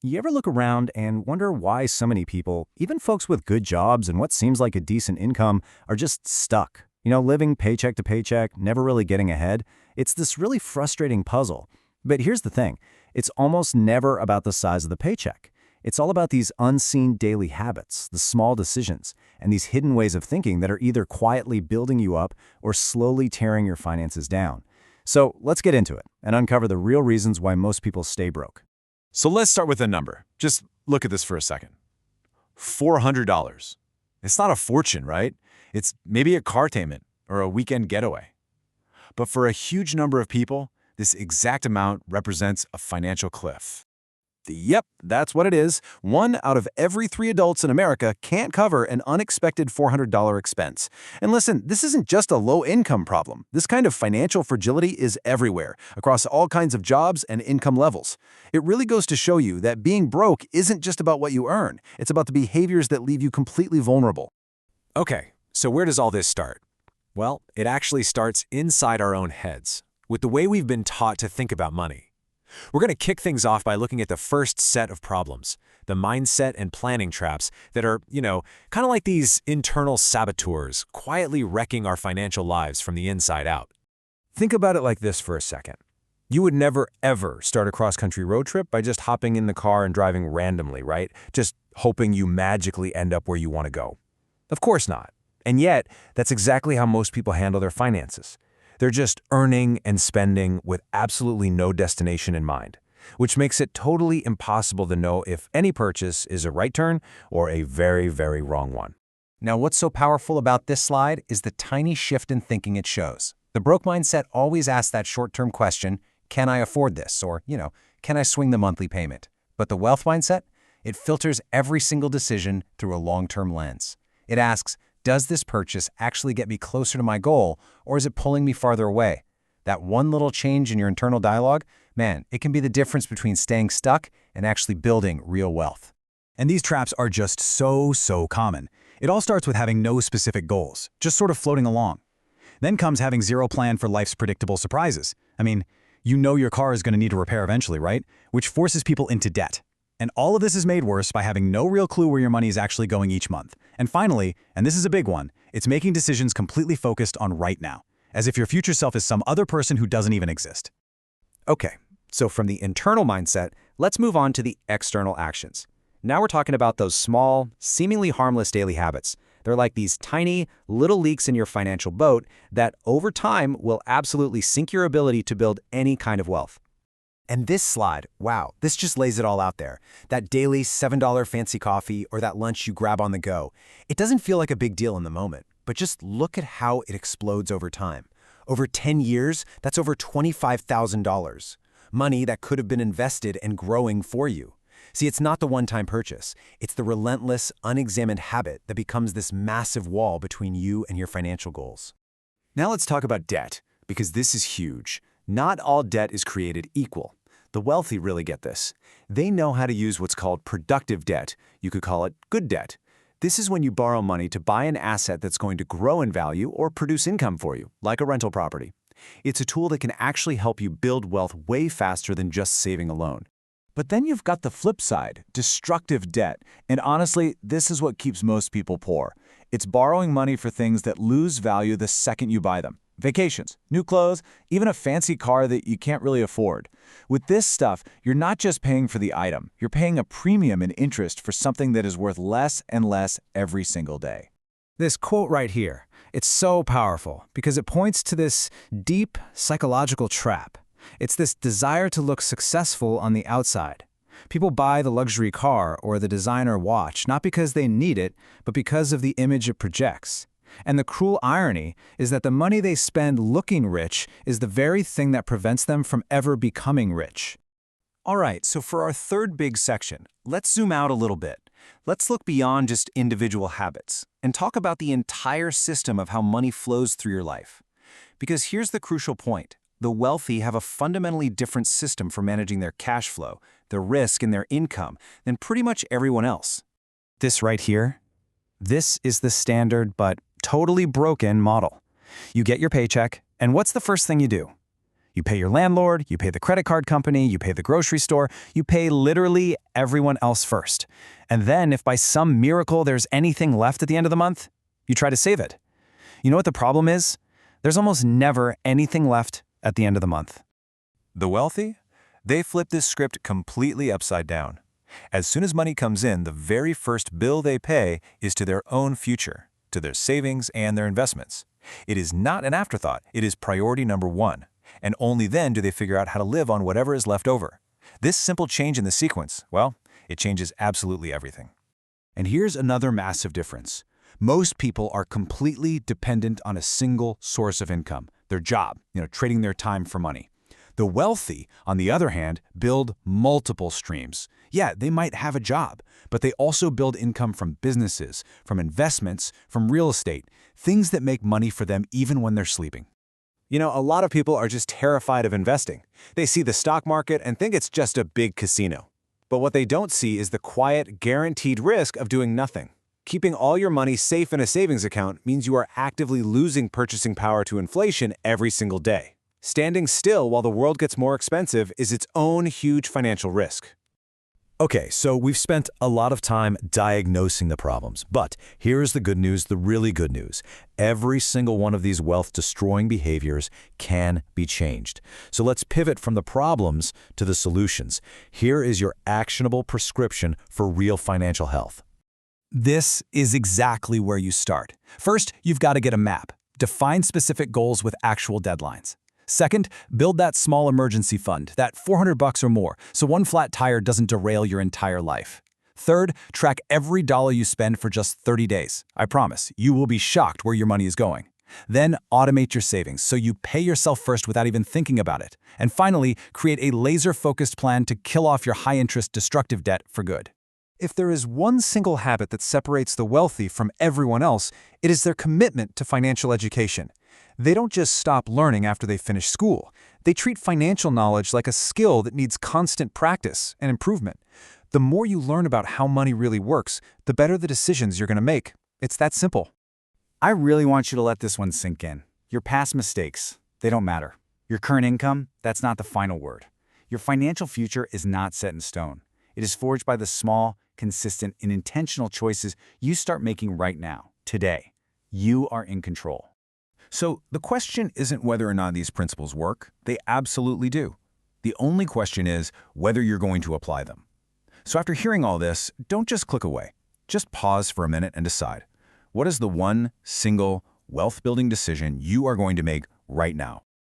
You ever look around and wonder why so many people, even folks with good jobs and what seems like a decent income, are just stuck? Living paycheck to paycheck, never really getting ahead. It's this really frustrating puzzle. But here's the thing, it's almost never about the size of the paycheck. It's all about these unseen daily habits, the small decisions, and these hidden ways of thinking that are either quietly building you up or slowly tearing your finances down. So let's get into it and uncover the real reasons why most people stay broke. So let's start with a number. Just look at this for a second. $400. It's not a fortune, right? It's maybe a car payment or a weekend getaway. But for a huge number of people, this exact amount represents a financial cliff. Yep, that's what it is. 1 out of every 3 adults in America can't cover an unexpected $400 expense. And listen, this isn't just a low-income problem. This kind of financial fragility is everywhere, across all kinds of jobs and income levels. It really goes to show you that being broke isn't just about what you earn. It's about the behaviors that leave you completely vulnerable. Okay, so where does all this start? Well, it actually starts inside our own heads, with the way we've been taught to think about money. We're going to kick things off by looking at the first set of problems, the mindset and planning traps that are, kind of like these internal saboteurs, quietly wrecking our financial lives from the inside out. Think about it like this for a second. You would never, ever start a cross-country road trip by just hopping in the car and driving randomly, right? Just hoping you magically end up where you want to go. Of course not. And yet, that's exactly how most people handle their finances. They're just earning and spending with absolutely no destination in mind, which makes it totally impossible to know if any purchase is a right turn or a very, very wrong one. Now, what's so powerful about this slide is the tiny shift in thinking it shows. The broke mindset always asks that short-term question, can I afford this? Or, can I swing the monthly payment? But the wealth mindset, it filters every single decision through a long-term lens. It asks, does this purchase actually get me closer to my goal, or is it pulling me farther away? That one little change in your internal dialogue, man, it can be the difference between staying stuck and actually building real wealth. And these traps are just so common. It all starts with having no specific goals, just sort of floating along. Then comes having zero plan for life's predictable surprises. I mean, your car is going to need a repair eventually, right? Which forces people into debt. And all of this is made worse by having no real clue where your money is actually going each month. And finally, and this is a big one, it's making decisions completely focused on right now, as if your future self is some other person who doesn't even exist. Okay, so from the internal mindset, let's move on to the external actions. Now we're talking about those small, seemingly harmless daily habits. They're like these tiny, little leaks in your financial boat that over time will absolutely sink your ability to build any kind of wealth. And this slide, wow, this just lays it all out there. That daily $7 fancy coffee or that lunch you grab on the go. It doesn't feel like a big deal in the moment, but just look at how it explodes over time. Over 10 years, that's over $25,000. Money that could have been invested and growing for you. See, it's not the one-time purchase. It's the relentless, unexamined habit that becomes this massive wall between you and your financial goals. Now let's talk about debt, because this is huge. Not all debt is created equal. The wealthy really get this. They know how to use what's called productive debt. You could call it good debt. This is when you borrow money to buy an asset that's going to grow in value or produce income for you, like a rental property. It's a tool that can actually help you build wealth way faster than just saving alone. But then you've got the flip side, destructive debt. And honestly, this is what keeps most people poor. It's borrowing money for things that lose value the second you buy them. Vacations, new clothes, even a fancy car that you can't really afford. With this stuff, you're not just paying for the item, you're paying a premium in interest for something that is worth less and less every single day. This quote right here, it's so powerful because it points to this deep psychological trap. It's this desire to look successful on the outside. People buy the luxury car or the designer watch not because they need it, but because of the image it projects. And the cruel irony is that the money they spend looking rich is the very thing that prevents them from ever becoming rich. All right, so for our third big section, let's zoom out a little bit. Let's look beyond just individual habits and talk about the entire system of how money flows through your life. Because here's the crucial point. The wealthy have a fundamentally different system for managing their cash flow, their risk, and their income than pretty much everyone else. This right here, this is the standard but totally broken model. You get your paycheck, and what's the first thing you do? You pay your landlord, you pay the credit card company, you pay the grocery store, you pay literally everyone else first. And then if by some miracle there's anything left at the end of the month, you try to save it. You know what the problem is? There's almost never anything left at the end of the month. The wealthy? They flip this script completely upside down. As soon as money comes in, the very first bill they pay is to their own future, to their savings and their investments. It is not an afterthought, it is priority number one. And only then do they figure out how to live on whatever is left over. This simple change in the sequence, well, it changes absolutely everything. And here's another massive difference. Most people are completely dependent on a single source of income, their job, trading their time for money. The wealthy, on the other hand, build multiple streams. Yeah, they might have a job, but they also build income from businesses, from investments, from real estate, things that make money for them even when they're sleeping. A lot of people are just terrified of investing. They see the stock market and think it's just a big casino. But what they don't see is the quiet, guaranteed risk of doing nothing. Keeping all your money safe in a savings account means you are actively losing purchasing power to inflation every single day. Standing still while the world gets more expensive is its own huge financial risk. Okay, so we've spent a lot of time diagnosing the problems, but here's the good news, the really good news. Every single one of these wealth-destroying behaviors can be changed. So let's pivot from the problems to the solutions. Here is your actionable prescription for real financial health. This is exactly where you start. First, you've got to get a map. Define specific goals with actual deadlines. Second, build that small emergency fund, that $400 or more, so one flat tire doesn't derail your entire life. Third, track every dollar you spend for just 30 days. I promise, you will be shocked where your money is going. Then automate your savings so you pay yourself first without even thinking about it. And finally, create a laser-focused plan to kill off your high-interest destructive debt for good. If there is one single habit that separates the wealthy from everyone else, it is their commitment to financial education. They don't just stop learning after they finish school. They treat financial knowledge like a skill that needs constant practice and improvement. The more you learn about how money really works, the better the decisions you're going to make. It's that simple. I really want you to let this one sink in. Your past mistakes, they don't matter. Your current income, that's not the final word. Your financial future is not set in stone. It is forged by the small, consistent, and intentional choices you start making right now, today. You are in control. So the question isn't whether or not these principles work. They absolutely do. The only question is whether you're going to apply them. So after hearing all this, don't just click away. Just pause for a minute and decide. What is the one single wealth-building decision you are going to make right now?